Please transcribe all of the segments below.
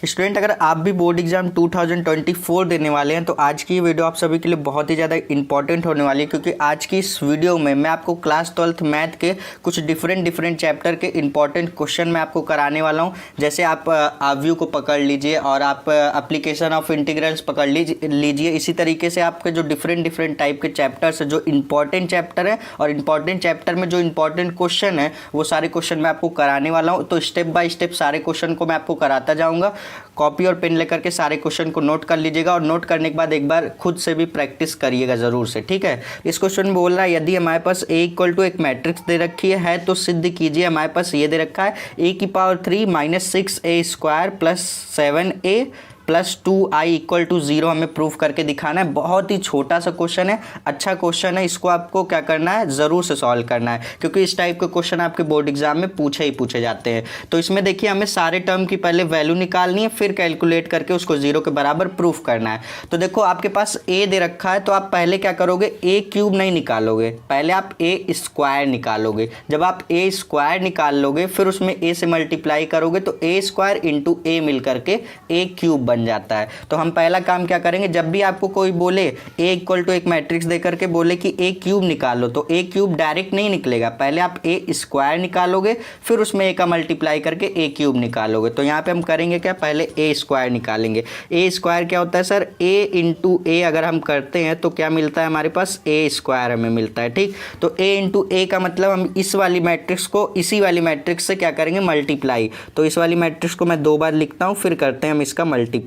Student, अगर आप भी बोर्ड एग्जाम 2024 देने वाले हैं तो आज की वीडियो आप सभी के लिए बहुत ही ज़्यादा इंपॉर्टेंट होने वाली है, क्योंकि आज की इस वीडियो में मैं आपको क्लास 12th मैथ के कुछ डिफरेंट चैप्टर के इंपॉर्टेंट क्वेश्चन मैं आपको कराने वाला हूं। जैसे आप आव्यू को पकड़ लीजिए और आप एप्लीकेशन ऑफ इंटीग्रल्स पकड़ लीजिए। इसी तरीके से आपके जो डिफरेंट टाइप के चैप्टर्स है, जो इंपॉर्टेंट चैप्टर है और इंपॉर्टेंट चैप्टर में जो इंपॉर्टेंट क्वेश्चन है वो सारे क्वेश्चन मैं आपको कराने वाला हूँ। तो स्टेप बाय स्टेप सारे क्वेश्चन को मैं आपको कराता जाऊँगा। कॉपी और पेन लेकर के सारे क्वेश्चन को नोट कर लीजिएगा और नोट करने के बाद एक बार खुद से भी प्रैक्टिस करिएगा ज़रूर से, ठीक है। इस क्वेश्चन में बोल रहा है यदि हमारे पास a इक्वल टू एक मैट्रिक्स दे रखी है तो सिद्ध कीजिए। हमारे पास ये दे रखा है a की power 3 minus 6a square plus 7a plus 2i equal to 0 हमें प्रूफ करके दिखाना है। बहुत ही छोटा सा क्वेश्चन है, अच्छा क्वेश्चन है। इसको आपको क्या करना है, ज़रूर से सॉल्व करना है, क्योंकि इस टाइप के क्वेश्चन आपके बोर्ड एग्जाम में पूछे जाते हैं। तो इसमें देखिए हमें सारे टर्म की पहले वैल्यू निकालनी है, फिर कैलकुलेट करके उसको 0 के बराबर प्रूफ करना है। तो देखो आपके पास a दे रखा है तो आप पहले क्या करोगे, a क्यूब नहीं निकालोगे, पहले आप a स्क्वायर निकालोगे। जब आप a स्क्वायर निकाल लोगे फिर उसमें a से मल्टीप्लाई करोगे तो a स्क्वायर इंटू a मिल करके a क्यूब बन जाता है। तो हम पहला काम क्या करेंगे, जब भी आपको कोई बोले a इक्वल टू एक मैट्रिक्स दे करके बोले कि a क्यूब निकालो तो a क्यूब डायरेक्ट नहीं निकलेगा, पहले आप a स्क्वायर निकालोगे फिर उसमें a का मल्टीप्लाई करके a क्यूब निकालोगे। तो यहाँ पे हम करेंगे क्या, पहले a स्क्वायर निकालेंगे। a स्क्वायर क्या होता है सर, a इंटू a अगर हम करते हैं तो क्या मिलता है हमारे पास, a स्क्वायर हमें मिलता है, ठीक। तो a इंटू a का मतलब हम इस वाली मैट्रिक्स को इसी वाली मैट्रिक्स से क्या करेंगे, मल्टीप्लाई। तो इस वाली मैट्रिक्स को मैं 2 बार लिखता हूँ, फिर करते हैं हम इसका मल्टीप्लाई।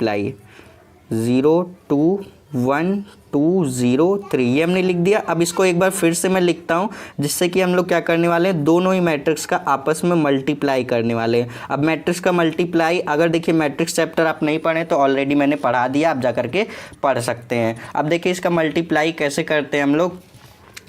0 2 1 2 0 3 ये हमने लिख दिया। अब इसको एक बार फिर से मैं लिखता हूँ, जिससे कि हम लोग क्या करने वाले हैं, दोनों ही मैट्रिक्स का आपस में मल्टीप्लाई करने वाले हैं। अब मैट्रिक्स का मल्टीप्लाई, अगर देखिए मैट्रिक्स चैप्टर आप नहीं पढ़े तो ऑलरेडी मैंने पढ़ा दिया, आप जा करके पढ़ सकते हैं। अब देखिए इसका मल्टीप्लाई कैसे करते हैं हम लोग,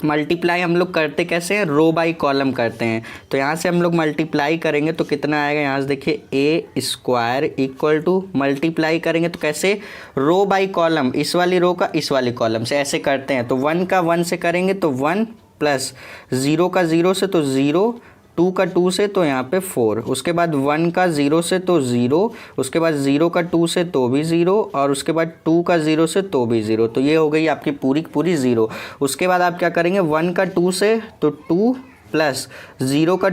मल्टीप्लाई हम लोग करते कैसे हैं, रो बाई कॉलम करते हैं। तो यहाँ से हम लोग मल्टीप्लाई करेंगे तो कितना आएगा, यहाँ से देखिए a square equal to multiply करेंगे तो कैसे, रो बाई कॉलम, इस वाली रो का इस वाली कॉलम से ऐसे करते हैं। तो 1 का 1 से करेंगे तो 1 प्लस 0 का 0 से तो 0, 2 का 2 से तो यहाँ पे 4, उसके बाद 1 का 0 से तो 0, उसके बाद 0 का 2 से तो भी 0, और उसके बाद 2 का 0 से तो भी 0। तो ये हो गई आपकी पूरी की पूरी 0। उसके बाद आप क्या करेंगे, 1 का 2 से तो 2 प्लस 0 का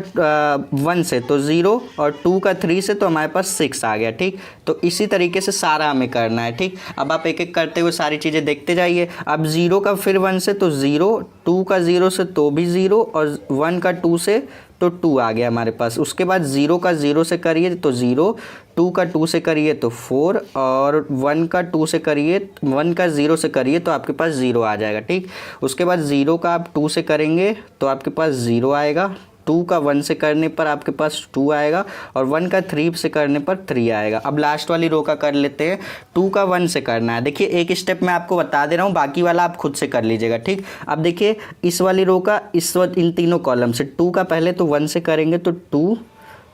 1 से तो 0 और 2 का 3 से तो हमारे पास 6 आ गया, ठीक। तो इसी तरीके से सारा हमें करना है, ठीक। अब आप एक एक करते हुए सारी चीज़ें देखते जाइए। अब 0 का फिर 1 से तो 0, 2 का 0 से तो भी 0 और 1 का 2 से तो 2 आ गया हमारे पास। उसके बाद 0 का 0 से करिए तो 0, 2 का 2 से करिए तो 4 और 1 का 2 से करिए, 1 का 0 से करिए तो आपके पास 0 आ जाएगा, ठीक। उसके बाद 0 का आप 2 से करेंगे तो आपके पास 0 आएगा, 2 का 1 से करने पर आपके पास 2 आएगा और 1 का 3 से करने पर 3 आएगा। अब लास्ट वाली रो का कर लेते हैं, 2 का 1 से करना है। देखिए एक स्टेप मैं आपको बता दे रहा हूँ, बाकी वाला आप खुद से कर लीजिएगा, ठीक। अब देखिए इस वाली रो का इस वक्त इन तीनों कॉलम से 2 का पहले तो 1 से करेंगे तो 2,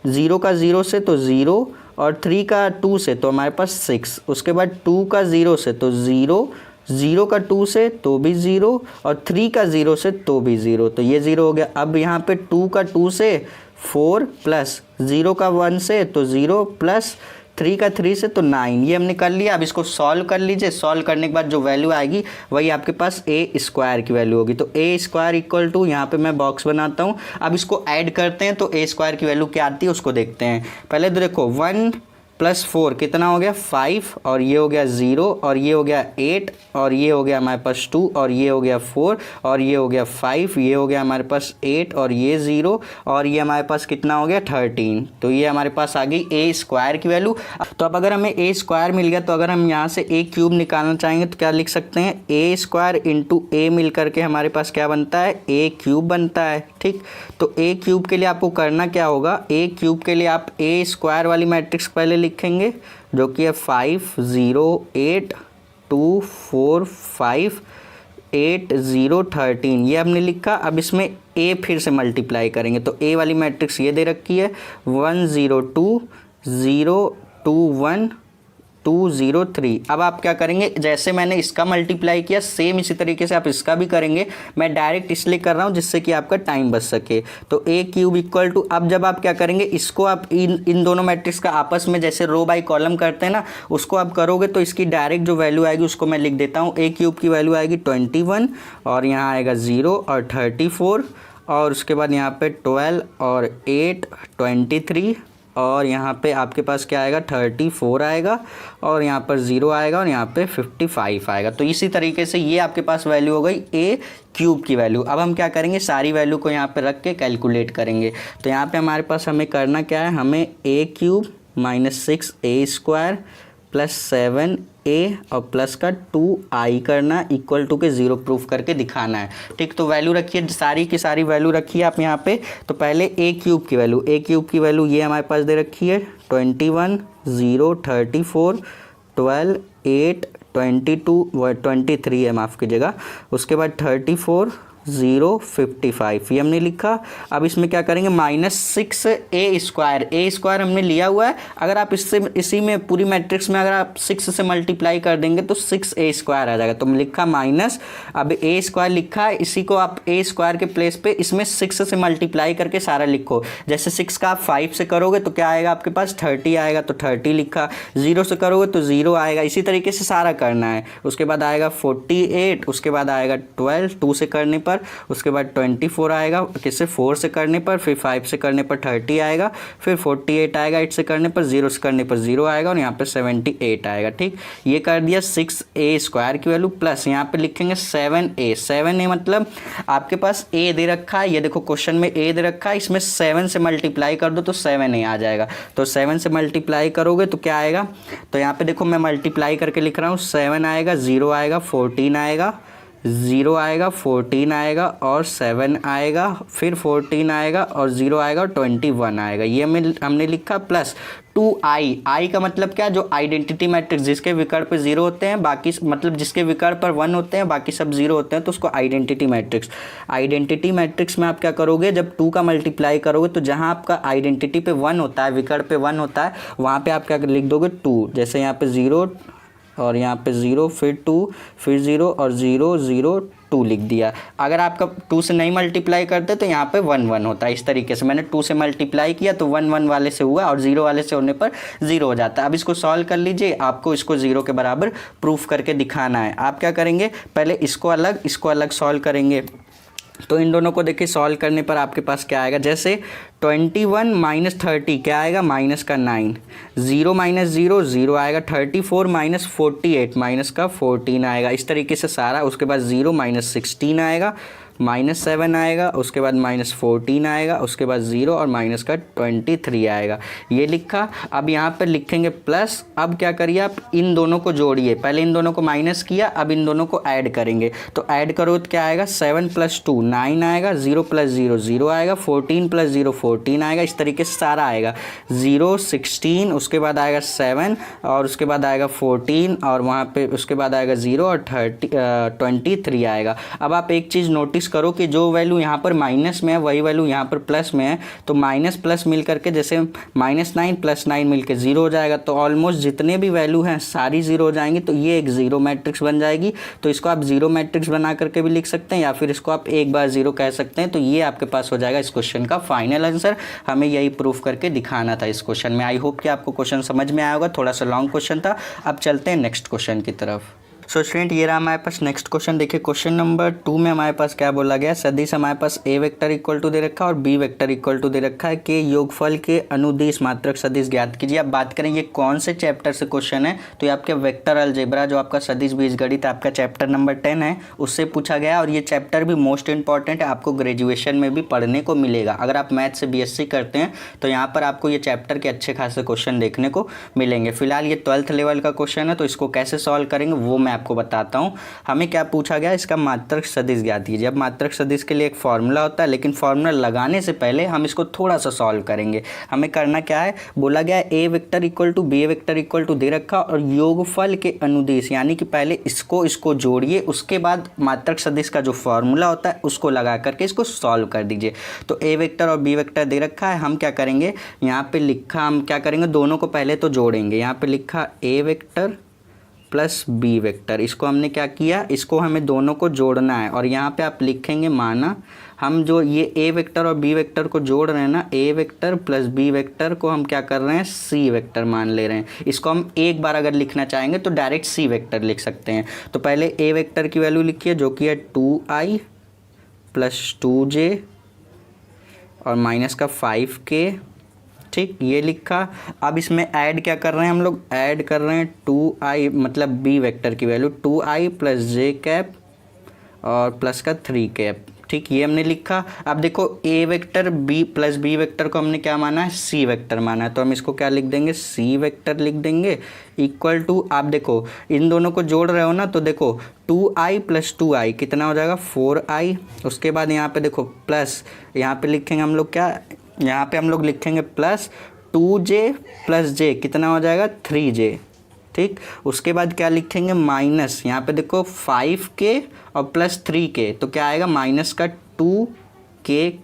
0 का 0 से तो 0 और 3 का 2 से तो हमारे पास 6, उसके बाद 2 का 0 से तो 0, 0 का 2 से तो भी 0 और 3 का 0 से तो भी 0। तो ये 0 हो गया। अब यहाँ पे 2 का 2 से 4 प्लस 0 का 1 से तो 0 प्लस 3 का 3 से तो 9, ये हमने कर लिया। अब इसको सॉल्व कर लीजिए। सॉल्व करने के बाद जो वैल्यू आएगी वही आपके पास a स्क्वायर की वैल्यू होगी। तो a स्क्वायर इक्वल टू, यहाँ पे मैं बॉक्स बनाता हूँ। अब इसको ऐड करते हैं तो a स्क्वायर की वैल्यू क्या आती है उसको देखते हैं। पहले तो देखो 1 प्लस 4 कितना हो गया, 5 और ये हो गया 0 और ये हो गया 8 और ये हो गया हमारे पास 2 और ये हो गया 4 और ये हो गया 5, ये हो गया हमारे पास 8 और ये 0 और ये हमारे पास कितना हो गया 13। तो ये हमारे पास आ गई a स्क्वायर की वैल्यू। तो अब अगर हमें a स्क्वायर मिल गया तो अगर हम यहाँ से a क्यूब निकालना चाहेंगे तो क्या लिख सकते हैं, a स्क्वायर इंटू a मिल करके हमारे पास क्या बनता है, a क्यूब बनता है, ठीक। तो a क्यूब के लिए आपको करना क्या होगा, a क्यूब के लिए आप a स्क्वायर वाली मैट्रिक्स पहले लिखेंगे जो कि है 5 0 8 2 4 5 8 0 13, ये हमने लिखा। अब इसमें a फिर से मल्टीप्लाई करेंगे तो a वाली मैट्रिक्स ये दे रखी है 1 0 2 0 2 1 2 203। अब आप क्या करेंगे, जैसे मैंने इसका मल्टीप्लाई किया सेम इसी तरीके से आप इसका भी करेंगे। मैं डायरेक्ट इसलिए कर रहा हूँ जिससे कि आपका टाइम बच सके। तो ए क्यूब इक्वल टू, अब जब आप क्या करेंगे, इसको आप इन दोनों मैट्रिक्स का आपस में जैसे रो बाई कॉलम करते हैं ना, उसको आप करोगे तो इसकी डायरेक्ट जो वैल्यू आएगी उसको मैं लिख देता हूँ। ए क्यूब की वैल्यू आएगी 21 और यहाँ आएगा 0 और 34 और उसके बाद यहाँ पे 12 और 8 23 और यहाँ पे आपके पास क्या आएगा 34 आएगा और यहाँ पर 0 आएगा और यहाँ पे 55 आएगा। तो इसी तरीके से ये आपके पास वैल्यू हो गई ए क्यूब की वैल्यू। अब हम क्या करेंगे, सारी वैल्यू को यहाँ पे रख के कैलकुलेट करेंगे। तो यहाँ पे हमारे पास हमें करना क्या है, हमें ए cube minus 6a² plus 7a और प्लस का 2i करना इक्वल टू के 0 प्रूफ करके दिखाना है। ठीक, तो वैल्यू रखिए, सारी की सारी वैल्यू रखिए आप यहाँ पे। तो पहले ए क्यूब की वैल्यू ये हमारे पास दे रखी है 21 0 34 12 8 22 23 है, माफ़ कीजिएगा। उसके बाद 34 0 55 ये हमने लिखा। अब इसमें क्या करेंगे, -6a² हमने लिया हुआ है। अगर आप इसी में पूरी मैट्रिक्स में अगर आप 6 से मल्टीप्लाई कर देंगे तो 6a² आ जाएगा। तो लिखा माइनस, अब a² लिखा है, इसी को आप a² के प्लेस पे इसमें 6 से मल्टीप्लाई करके सारा लिखो। जैसे 6 का आप 5 से करोगे तो क्या आएगा आपके पास 30 आएगा, तो 30 लिखा। 0 से करोगे तो 0 आएगा। इसी तरीके से सारा करना है। उसके बाद आएगा 48, उसके बाद आएगा 12 2 से करने पर, उसके बाद 24 आएगा किससे 4 से करने पर, फिर 5 से करने पर 30 आएगा, फिर 48 आएगा 8 से करने पर, 0 से करने पर 0 आएगा और यहाँ पे 78 आएगा। ठीक, ये कर दिया 6a² की वैल्यू प्लस यहाँ पे लिखेंगे 7a मतलब आपके पास a दे रखा है, ये देखो क्वेश्चन में a दे रखा है, इसमें 7 से मल्टीप्लाई कर दो तो 7a आ जाएगा। तो 7 से मल्टीप्लाई करोगे तो क्या आएगा, तो यहाँ पे देखो मैं मल्टीप्लाई करके लिख रहा हूँ। 7 आएगा, 0 आएगा, 14 आएगा, 0 आएगा, 14 आएगा और 7 आएगा, फिर 14 आएगा और 0 आएगा और 21 आएगा। ये हमने लिखा प्लस 2i का मतलब क्या, जो आइडेंटिटी मैट्रिक्स जिसके विकर्ण पे 0 होते हैं, बाकी मतलब जिसके विकर्ण पर 1 होते हैं बाकी सब 0 होते हैं, तो उसको आइडेंटिटी मैट्रिक्स में आप क्या करोगे, जब 2 का मल्टीप्लाई करोगे तो जहां आपका आइडेंटिटी पे 1 होता है, विकर्ण पे 1 होता है, वहां पे आप क्या लिख दोगे 2। जैसे यहाँ पे 0 और यहाँ पे 0 फिर 2 फिर 0 और 0 0 2 लिख दिया। अगर आपका 2 से नहीं मल्टीप्लाई करते तो यहाँ पे 1 1 होता है। इस तरीके से मैंने 2 से मल्टीप्लाई किया तो 1 1 वाले से हुआ और 0 वाले से होने पर 0 हो जाता है। अब इसको सॉल्व कर लीजिए, आपको इसको 0 के बराबर प्रूफ करके दिखाना है। आप क्या करेंगे, पहले इसको अलग सॉल्व करेंगे। तो इन दोनों को देखिए सॉल्व करने पर आपके पास क्या आएगा, जैसे 21 माइनस 30 क्या आएगा, माइनस का 9, 0 माइनस 0 0 आएगा, 34 माइनस 48 माइनस का 14 आएगा। इस तरीके से सारा, उसके बाद 0 माइनस 16 आएगा, -7 आएगा, उसके बाद -14 आएगा, उसके बाद 0 और माइनस का 23 आएगा। ये लिखा। अब यहाँ पर लिखेंगे प्लस। अब क्या करिए, आप इन दोनों को जोड़िए। पहले इन दोनों को माइनस किया, अब इन दोनों को ऐड करेंगे। तो ऐड करो तो क्या आएगा, 7 + 2 9 आएगा, 0 + 0 0 आएगा, 14 + 0 14 आएगा। इस तरीके से सारा आएगा। 0 16, उसके बाद आएगा 7 और उसके बाद आएगा 14 और वहाँ पे उसके बाद आएगा 0 और 23 आएगा। अब आप एक चीज़ नोटिस करो कि जो वैल्यू यहाँ पर माइनस में है वही वैल्यू यहाँ पर प्लस में है। तो माइनस प्लस मिल करके, जैसे -9 + 9 मिलके 0 हो जाएगा। तो ऑलमोस्ट जितने भी वैल्यू हैं सारी 0 हो जाएंगी। तो ये एक 0 मैट्रिक्स बन जाएगी। तो इसको आप 0 मैट्रिक्स बना करके भी लिख सकते हैं या फिर इसको आप एक बार 0 कह सकते हैं। तो ये आपके पास हो जाएगा इस क्वेश्चन का फाइनल आंसर। हमें यही प्रूफ करके दिखाना था इस क्वेश्चन में। आई होप कि आपको क्वेश्चन समझ में आया होगा। थोड़ा सा लॉन्ग क्वेश्चन था। अब चलते हैं नेक्स्ट क्वेश्चन की तरफ। सो स्टूडेंट, ये रहा हमारे पास नेक्स्ट क्वेश्चन। देखिए क्वेश्चन नंबर 2 में हमारे पास क्या बोला गया, सदिश हमारे पास a वेक्टर इक्वल टू दे रखा है और b वेक्टर इक्वल टू दे रखा है कि योगफल के अनुदिश मात्रक सदिश ज्ञात कीजिए। अब बात करें ये कौन से चैप्टर से क्वेश्चन है, तो ये आपके वेक्टर अलजेब्रा जो आपका सदिश बीजगणित आपका चैप्टर नंबर 10 है उससे पूछा गया। और ये चैप्टर भी मोस्ट इंपॉर्टेंट है, आपको ग्रेजुएशन में भी पढ़ने को मिलेगा। अगर आप मैथ से BSc करते हैं तो यहाँ पर आपको ये चैप्टर के अच्छे खासे क्वेश्चन देखने को मिलेंगे। फिलहाल ये 12th लेवल का क्वेश्चन है, तो इसको कैसे सॉल्व करेंगे वो मैं आपको बताता हूँ। हमें क्या पूछा गया, इसका मात्रक सदिश ज्ञात कीजिए। अब मात्रक सदिश के लिए एक फॉर्मूला होता है, लेकिन फॉर्मूला लगाने से पहले हम इसको थोड़ा सा सॉल्व करेंगे। हमें करना क्या है, बोला गया A vector equal to B vector equal to दे रखा और योगफल के अनुदिश, यानी कि पहले इसको जोड़िए, उसके बाद मात्रक सदिश का जो फॉर्मूला होता है उसको लगा करके इसको सॉल्व कर दीजिए। तो ए वेक्टर और बी वेक्टर दे रखा है, हम क्या करेंगे, यहाँ पे लिखा, हम क्या करेंगे, दोनों को पहले तो जोड़ेंगे। यहाँ पे लिखा ए वेक्टर प्लस बी वेक्टर, इसको हमने क्या किया, इसको हमें दोनों को जोड़ना है। और यहाँ पे आप लिखेंगे, माना हम जो ये ए वेक्टर और बी वेक्टर को जोड़ रहे हैं ना, ए वेक्टर प्लस बी वेक्टर को हम क्या कर रहे हैं, सी वेक्टर मान ले रहे हैं। इसको हम एक बार अगर लिखना चाहेंगे तो डायरेक्ट सी वेक्टर लिख सकते हैं। तो पहले ए वेक्टर की वैल्यू लिखिए जो कि है 2i प्लस 2j और माइनस का 5k, ठीक, ये लिखा। अब इसमें ऐड क्या कर रहे हैं, हम लोग ऐड कर रहे हैं 2i, मतलब बी वेक्टर की value 2i plus J cap और प्लस का 3 कैप, ठीक, ये हमने लिखा। अब देखो A vector B plus B vector को हमने क्या माना है, सी वेक्टर माना है, तो हम इसको क्या लिख देंगे, सी वेक्टर लिख देंगे इक्वल टू, आप देखो इन दोनों को जोड़ रहे हो ना, तो देखो 2i प्लस 2i कितना हो जाएगा, 4i। उसके बाद यहाँ पे देखो प्लस, यहाँ पे लिखेंगे हम लोग क्या, यहाँ पे हम लोग लिखेंगे प्लस 2j प्लस j कितना हो जाएगा, 3j, ठीक। उसके बाद क्या लिखेंगे, माइनस, यहाँ पे देखो 5k और प्लस 3k, तो क्या आएगा, माइनस का 2k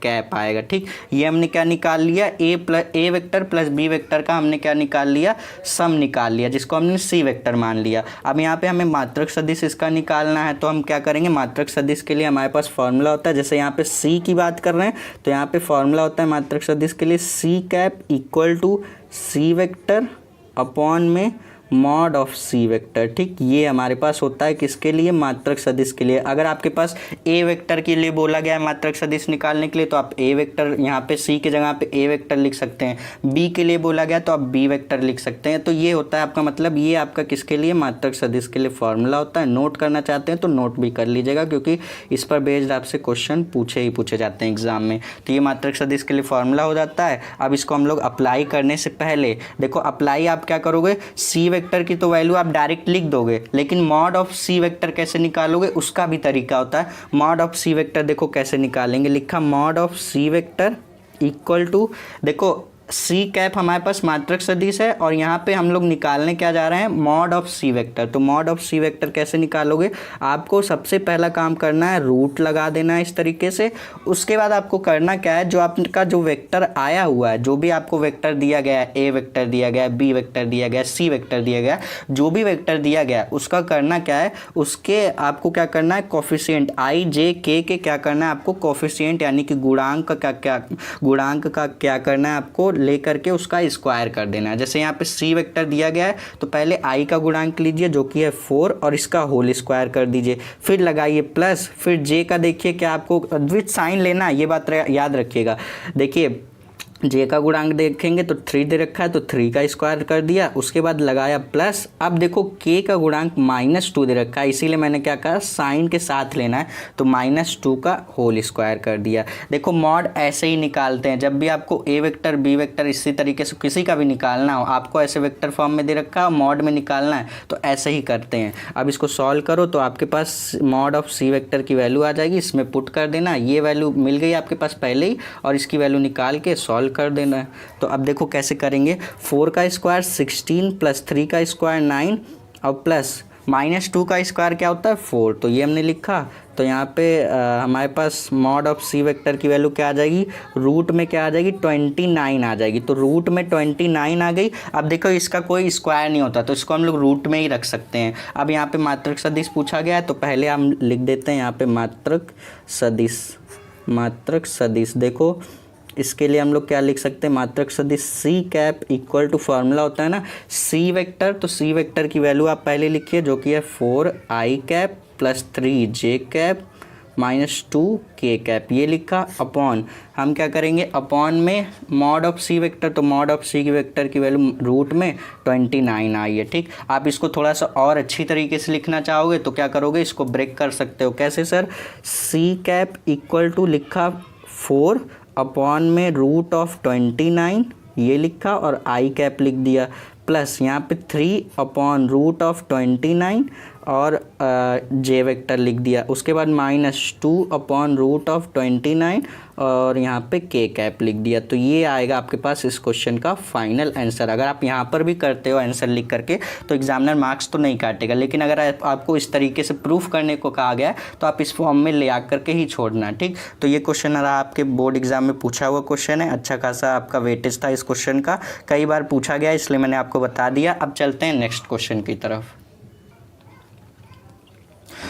कैप आएगा, ठीक। ये हमने क्या निकाल लिया, ए वेक्टर प्लस बी वेक्टर का हमने क्या निकाल लिया, सम निकाल लिया, जिसको हमने सी वेक्टर मान लिया। अब यहाँ पे हमें मात्रक सदिश इसका निकालना है, तो हम क्या करेंगे, मात्रक सदिश के लिए हमारे पास फॉर्मूला होता है, जैसे यहाँ पे सी की बात कर रहे हैं तो यहाँ पे फॉर्मूला होता है मात्रक सदिश के लिए, C cap equal to C vector upon में मॉड ऑफ सी वेक्टर, ठीक। ये हमारे पास होता है किसके लिए, मात्रक सदिश के लिए। अगर आपके पास ए वेक्टर के लिए बोला गया है मात्रक सदिश निकालने के लिए, तो आप ए वेक्टर यहाँ पे सी की जगह पे ए वेक्टर लिख सकते हैं। बी के लिए बोला गया तो आप बी वेक्टर लिख सकते हैं। तो ये होता है आपका, मतलब ये आपका किसके लिए, मात्रक सदिश के लिए फॉर्मूला होता है। नोट करना चाहते हैं तो नोट भी कर लीजिएगा, क्योंकि इस पर बेस्ड आपसे क्वेश्चन पूछे जाते हैं एग्जाम में। तो ये मात्रक सदिश के लिए फॉर्मूला हो जाता है। अब इसको हम लोग अप्लाई करने से पहले देखो, अप्लाई आप क्या करोगे, सी वेक्टर की तो वैल्यू आप डायरेक्ट लिख दोगे, लेकिन मॉड ऑफ सी वेक्टर कैसे निकालोगे उसका भी तरीका होता है। मॉड ऑफ सी वेक्टर देखो कैसे निकालेंगे, लिखा mod of C vector equal to, देखो सी कैप हमारे पास मात्रक सदिश है और यहाँ पे हम लोग निकालने क्या जा रहे हैं, मॉड ऑफ सी वेक्टर। तो मॉड ऑफ सी वेक्टर कैसे निकालोगे, आपको सबसे पहला काम करना है रूट लगा देना है इस तरीके से। उसके बाद आपको करना क्या है, जो आपका जो वेक्टर आया हुआ है, जो भी आपको वेक्टर दिया गया है, ए वेक्टर दिया गया है, बी वेक्टर दिया गया है, सी वेक्टर दिया गया है, जो भी वेक्टर दिया गया है उसका करना क्या है, उसके आपको क्या करना है, कोफिशिएंट i j k के क्या करना है आपको, कोफिशिएंट यानी कि गुणांक का क्या करना है आपको, लेकर के उसका स्क्वायर कर देना है। जैसे यहाँ पे सी वेक्टर दिया गया है तो पहले आई का गुणांक लीजिए जो कि है 4 और इसका होल स्क्वायर कर दीजिए, फिर लगाइए प्लस, फिर जे का देखिए क्या आपको विथ साइन लेना है, ये बात याद रखिएगा। देखिए जे का गुणांक देखेंगे तो 3 दे रखा है तो 3 का स्क्वायर कर दिया, उसके बाद लगाया प्लस। अब देखो के का गुणांक -2 दे रखा है, इसीलिए मैंने क्या कहा, साइन के साथ लेना है, तो -2 का होल स्क्वायर कर दिया। देखो मॉड ऐसे ही निकालते हैं, जब भी आपको ए वेक्टर बी वेक्टर इसी तरीके से किसी का भी निकालना हो, आपको ऐसे वेक्टर फॉर्म में दे रखा है, मॉड में निकालना है तो ऐसे ही करते हैं। अब इसको सॉल्व करो तो आपके पास मॉड ऑफ सी वेक्टर की वैल्यू आ जाएगी, इसमें पुट कर देना, ये वैल्यू मिल गई आपके पास पहले ही, और इसकी वैल्यू निकाल के सॉल्व कर देना है। तो अब देखो कैसे करेंगे, 4 का स्क्वायर 16 प्लस 3 का स्क्वायर 9 और प्लस -2 का स्क्वायर क्या होता है 4, तो ये हमने लिखा। तो यहाँ पे हमारे पास मॉड ऑफ सी वेक्टर की वैल्यू क्या आ जाएगी, रूट में क्या आ जाएगी 29 आ जाएगी, तो रूट में 29 आ गई। अब देखो इसका कोई स्क्वायर नहीं होता तो इसको हम लोग रूट में ही रख सकते हैं। अब यहाँ पे मात्रक सदिश पूछा गया है तो पहले हम लिख देते हैं यहाँ पे मात्रक सदिश। देखो इसके लिए हम लोग क्या लिख सकते हैं, मात्रक सदिश C cap equal to, formula होता है ना सी वेक्टर, तो सी वेक्टर की वैल्यू आप पहले लिखिए जो कि है 4i cap plus 3j cap -2k cap, ये लिखा अपॉन, हम क्या करेंगे अपॉन में मॉड ऑफ सी वेक्टर, तो मॉड ऑफ सी वेक्टर की वैल्यू रूट में 29 आई है, ठीक। आप इसको थोड़ा सा और अच्छी तरीके से लिखना चाहोगे तो क्या करोगे, इसको ब्रेक कर सकते हो। कैसे sir, C cap equal to लिखा 4 अपॉन में रूट ऑफ 29 ये लिखा और आई कैप लिख दिया, प्लस यहाँ पे 3 अपॉन रूट ऑफ 29 और जे वेक्टर लिख दिया। उसके बाद -2/√29 और यहाँ पे के कैप लिख दिया। तो ये आएगा आपके पास इस क्वेश्चन का फाइनल आंसर। अगर आप यहाँ पर भी करते हो आंसर लिख करके तो एग्जामिनर मार्क्स तो नहीं काटेगा, लेकिन अगर आपको इस तरीके से प्रूफ करने को कहा गया है तो आप इस फॉर्म में ले आ करके ही छोड़ना। ठीक, तो ये क्वेश्चन आपके बोर्ड एग्जाम में पूछा हुआ क्वेश्चन है। अच्छा खासा आपका वेटेज था इस क्वेश्चन का, कई बार पूछा गया इसलिए मैंने आपको बता दिया। अब चलते हैं नेक्स्ट क्वेश्चन की तरफ।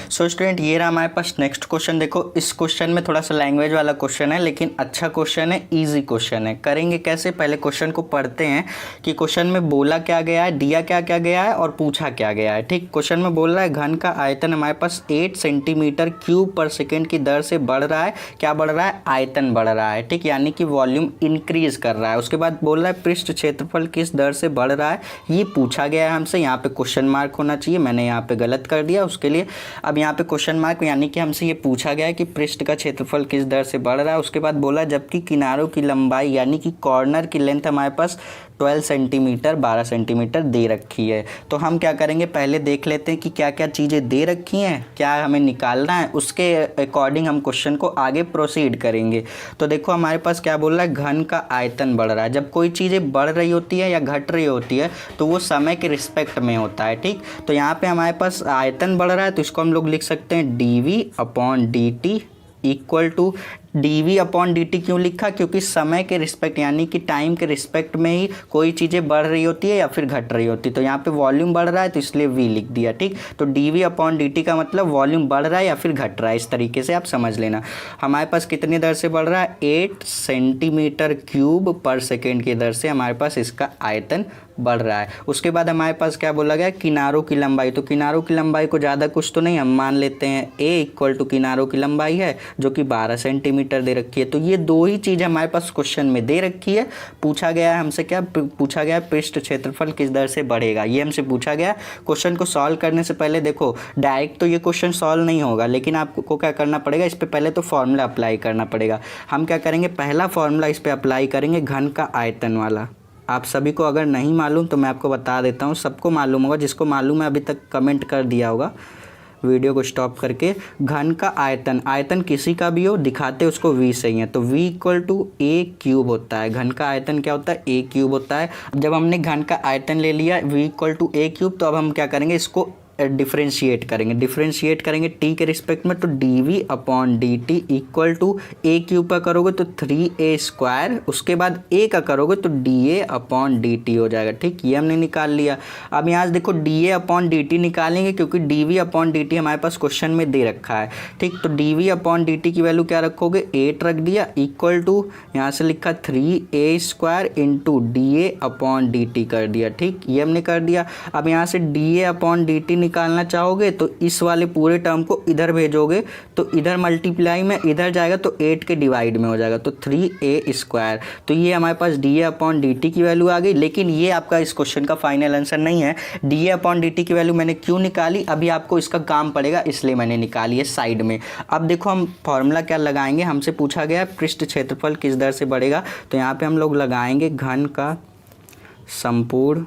सो स्टूडेंट, ये रहा हमारे पास नेक्स्ट क्वेश्चन। देखो इस क्वेश्चन में थोड़ा सा लैंग्वेज वाला क्वेश्चन है, लेकिन अच्छा क्वेश्चन है, इजी क्वेश्चन है। करेंगे कैसे, पहले क्वेश्चन को पढ़ते हैं कि क्वेश्चन में बोला क्या गया है, दिया क्या क्या गया है और पूछा क्या गया है। ठीक, क्वेश्चन में बोल रहा है घन का आयतन हमारे पास 8 सेंटीमीटर क्यूब पर सेकेंड की दर से बढ़ रहा है। क्या बढ़ रहा है, आयतन बढ़ रहा है। ठीक, यानी कि वॉल्यूम इंक्रीज कर रहा है। उसके बाद बोल रहा है पृष्ठ क्षेत्रफल किस दर से बढ़ रहा है, ये पूछा गया है हमसे। यहाँ पे क्वेश्चन मार्क होना चाहिए, मैंने यहाँ पे गलत कर दिया उसके लिए। अब यहाँ पे क्वेश्चन मार्क, यानी कि हमसे ये पूछा गया है कि पृष्ठ का क्षेत्रफल किस दर से बढ़ रहा है। उसके बाद बोला जबकि किनारों की लंबाई यानी कि कॉर्नर की लेंथ हमारे पास 12 सेंटीमीटर 12 सेंटीमीटर दे रखी है। तो हम क्या करेंगे, पहले देख लेते हैं कि क्या क्या चीज़ें दे रखी हैं, क्या हमें निकालना है, उसके अकॉर्डिंग हम क्वेश्चन को आगे प्रोसीड करेंगे। तो देखो हमारे पास क्या बोल रहा है, घन का आयतन बढ़ रहा है। जब कोई चीज़ें बढ़ रही होती है या घट रही होती है तो वो समय के रिस्पेक्ट में होता है। ठीक, तो यहाँ पे हमारे पास आयतन बढ़ रहा है तो इसको हम लोग लिख सकते हैं dv/dt इक्वल टू dv/dt। क्यों लिखा, क्योंकि समय के रिस्पेक्ट यानी कि टाइम के रिस्पेक्ट में ही कोई चीज़ें बढ़ रही होती है या फिर घट रही होती है। तो यहाँ पे वॉल्यूम बढ़ रहा है तो इसलिए v लिख दिया। ठीक, तो dv/dt का मतलब वॉल्यूम बढ़ रहा है या फिर घट रहा है, इस तरीके से आप समझ लेना। हमारे पास कितनी दर से बढ़ रहा है, 8 सेंटीमीटर क्यूब पर सेकेंड की दर से हमारे पास इसका आयतन बढ़ रहा है। उसके बाद हमारे पास क्या बोला गया, किनारों की लंबाई। तो किनारों की लंबाई को ज़्यादा कुछ तो नहीं, हम मान लेते हैं a इक्वल टू किनारों की लंबाई है जो कि 12 सेंटीमीटर दे रखी है। तो ये दो ही चीज़ हमारे पास क्वेश्चन में दे रखी है। पूछा गया है हमसे, क्या पूछा गया है, पृष्ठ क्षेत्रफल किस दर से बढ़ेगा, ये हमसे पूछा गया। क्वेश्चन को सॉल्व करने से पहले देखो डायरेक्ट तो ये क्वेश्चन सॉल्व नहीं होगा, लेकिन आपको क्या करना पड़ेगा, इस पर पहले तो फॉर्मूला अप्लाई करना पड़ेगा। हम क्या करेंगे, पहला फॉर्मूला इस पर अप्लाई करेंगे, घन का आयतन वाला। आप सभी को अगर नहीं मालूम तो मैं आपको बता देता हूँ, सबको मालूम होगा, जिसको मालूम है अभी तक कमेंट कर दिया होगा वीडियो को स्टॉप करके। घन का आयतन, आयतन किसी का भी हो, दिखाते उसको v से ही है, तो v equal to a cube होता है। घन का आयतन क्या होता है, a क्यूब होता है। जब हमने घन का आयतन ले लिया v equal to a cube, तो अब हम क्या करेंगे, इसको डिफ्रेंशिएट करेंगे t के रिस्पेक्ट में। तो dv/dt equal to a cube का करोगे तो 3a², उसके बाद a का करोगे तो dA/dt हो जाएगा। ठीक, ये हमने निकाल लिया। अब यहाँ से देखो dA/dt निकालेंगे क्योंकि dv/dt हमारे पास क्वेश्चन में दे रखा है। ठीक, तो dv/dt की वैल्यू क्या रखोगे, 8 रख दिया, इक्वल टू यहाँ से लिखा 3a² इंटू dA/dt कर दिया। ठीक, ये हमने कर दिया। अब यहाँ से dA/dt निकालना चाहोगे तो इस वाले पूरे टर्म को इधर भेजोगे तो इधर मल्टीप्लाई में इधर जाएगा तो 8 के डिवाइड में हो जाएगा, तो 3a²। तो ये हमारे पास dA/dt की वैल्यू आ गई। लेकिन ये आपका इस क्वेश्चन का फाइनल आंसर नहीं है। dA/dt की वैल्यू मैंने क्यों निकाली, अभी आपको इसका काम पड़ेगा, इसलिए मैंने निकाली है साइड में। अब देखो हम फॉर्मूला क्या लगाएंगे, हमसे पूछा गया पृष्ठ क्षेत्रफल किस दर से बढ़ेगा, तो यहाँ पे हम लोग लगाएंगे घन का संपूर्ण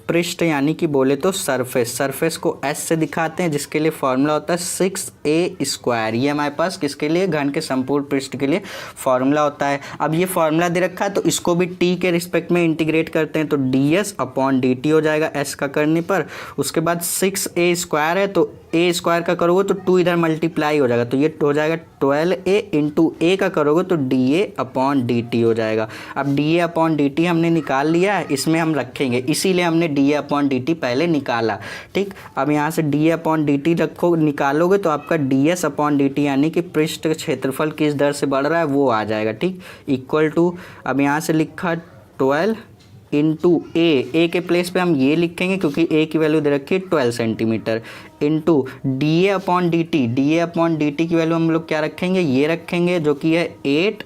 पृष्ठ यानी कि बोले तो सरफेस को s से दिखाते हैं, जिसके लिए फॉर्मूला होता है 6a²। ये हमारे पास किसके लिए, घन के संपूर्ण पृष्ठ के लिए फॉर्मूला होता है। अब ये फॉर्मूला दे रखा है तो इसको भी t के रिस्पेक्ट में इंटीग्रेट करते हैं, तो ds/dt हो जाएगा s का करने पर। उसके बाद 6a² है तो a² का करोगे तो 2 इधर मल्टीप्लाई हो जाएगा, तो ये हो जाएगा 12a इंटू a का करोगे तो dA/dt हो जाएगा। अब dA/dt हमने निकाल लिया है, इसमें हम रखेंगे, इसीलिए हमने dA/dt पहले निकाला। ठीक, अब यहाँ से dA/dt रखो, निकालोगे तो आपका ds/dt यानी कि पृष्ठ क्षेत्रफल किस दर से बढ़ रहा है वो आ जाएगा। ठीक, इक्वल टू, अब यहाँ से लिखा 12 इंटू ए के प्लेस पे हम ये लिखेंगे क्योंकि ए की वैल्यू दे रखी है 12 सेंटीमीटर, इंटू dA/dt की वैल्यू हम लोग क्या रखेंगे, ये रखेंगे जो कि है 8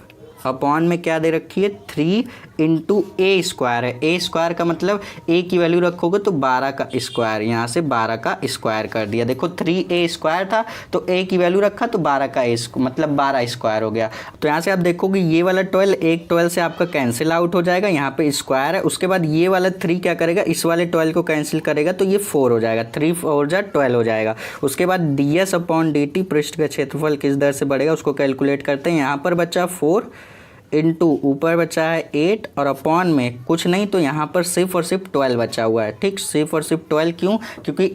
अपॉन में क्या दे रखी है 3 इंटू ए स्क्वायर है। ए स्क्वायर का मतलब ए की वैल्यू रखोगे तो 12 का स्क्वायर, यहाँ से 12 का स्क्वायर कर दिया। देखो 3a स्क्वायर था तो ए की वैल्यू रखा तो 12 का मतलब 12 स्क्वायर हो गया। तो यहाँ से आप देखोगे ये वाला 12 एक 12 से आपका कैंसिल आउट हो जाएगा, यहाँ पे स्क्वायर है। उसके बाद ये वाला 3 क्या करेगा, इस वाले 12 को कैंसिल करेगा तो ये 4 हो जाएगा, 3 4 जा 12 हो जाएगा। उसके बाद ds अपॉन dt पृष्ठ का क्षेत्रफल किस दर से बढ़ेगा उसको कैलकुलेट करते हैं। यहाँ पर बचा 4 इंटू ऊपर बचा है 8 और अपॉन में कुछ नहीं तो यहाँ पर सिर्फ और सिर्फ 12 बचा हुआ है। ठीक, सिर्फ और सिर्फ 12 क्यों, क्योंकि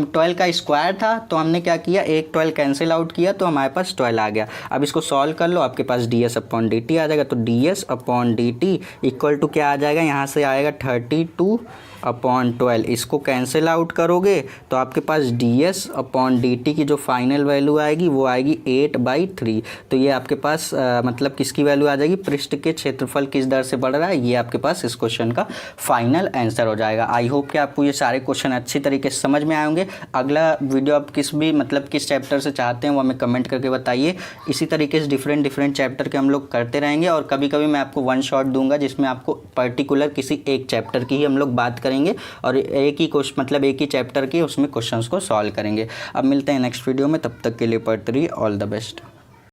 12 का स्क्वायर था तो हमने क्या किया, एक 12 कैंसिल आउट किया तो हमारे पास 12 आ गया। अब इसको सॉल्व कर लो, आपके पास ds अपॉन dt आ जाएगा। तो ds upon dt equal to क्या आ जाएगा, यहाँ से आएगा 32 अपॉन 12। इसको कैंसिल आउट करोगे तो आपके पास ds अपॉन dt की जो फाइनल वैल्यू आएगी वो आएगी 8/3। तो ये आपके पास मतलब किसकी वैल्यू आ जाएगी, पृष्ठ के क्षेत्रफल किस दर से बढ़ रहा है, ये आपके पास इस क्वेश्चन का फाइनल आंसर हो जाएगा। आई होप कि आपको ये सारे क्वेश्चन अच्छी तरीके से समझ में आए होंगे। अगला वीडियो आप किस चैप्टर से चाहते हैं वो हमें कमेंट करके बताइए। इसी तरीके से डिफरेंट चैप्टर के हम लोग करते रहेंगे और कभी कभी मैं आपको वन शॉट दूंगा जिसमें आपको पर्टिकुलर किसी एक चैप्टर की ही हम लोग बात करेंगे और एक ही चैप्टर के उसमें क्वेश्चंस को सॉल्व करेंगे। अब मिलते हैं नेक्स्ट वीडियो में, तब तक के लिए पढ़ते रहिए। All the best.